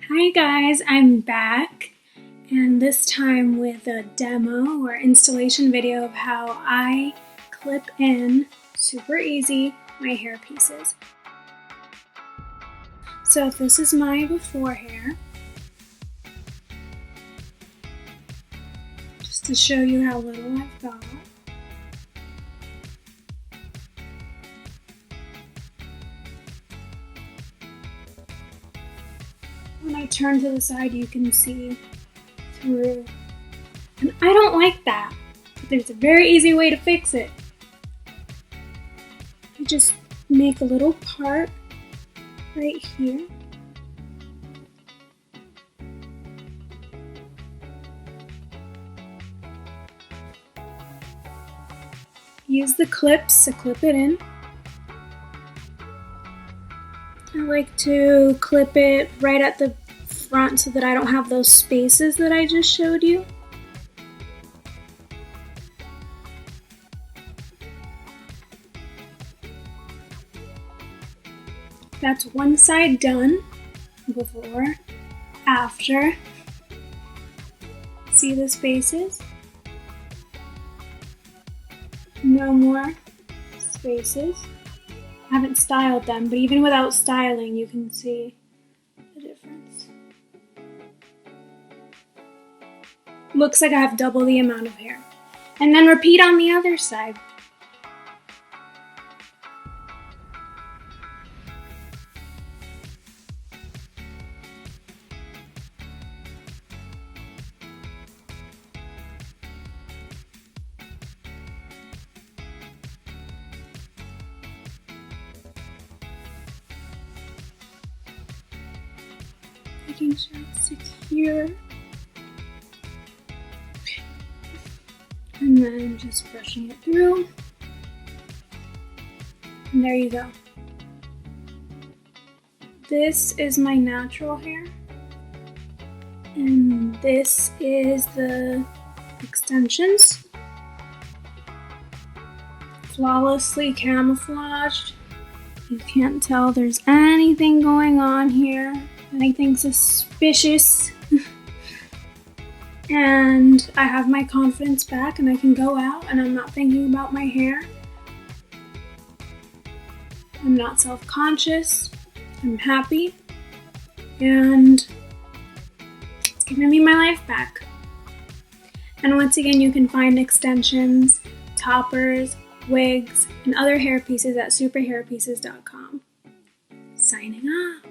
Hi guys, I'm back, and this time with a demo or installation video of how I clip in super easy my hair pieces. So this is my before hair, just to show you how little I've got. When I turn to the side, you can see through. And I don't like that. But there's a very easy way to fix it. You just make a little part right here. Use the clips to clip it in. I like to clip it right at the front so that I don't have those spaces that I just showed you. That's one side done. Before, after. See the spaces? No more spaces. I haven't styled them, but even without styling, you can see the difference. Looks like I have double the amount of hair. And then repeat on the other side. Making sure it's secure. And then just brushing it through. And there you go. This is my natural hair. And this is the extensions. Flawlessly camouflaged. You can't tell there's anything going on here. Anything suspicious. And I have my confidence back and I can go out and I'm not thinking about my hair. I'm not self-conscious. I'm happy. And it's giving me my life back. And once again, you can find extensions, toppers, wigs, and other hair pieces at superhairpieces.com. Signing off.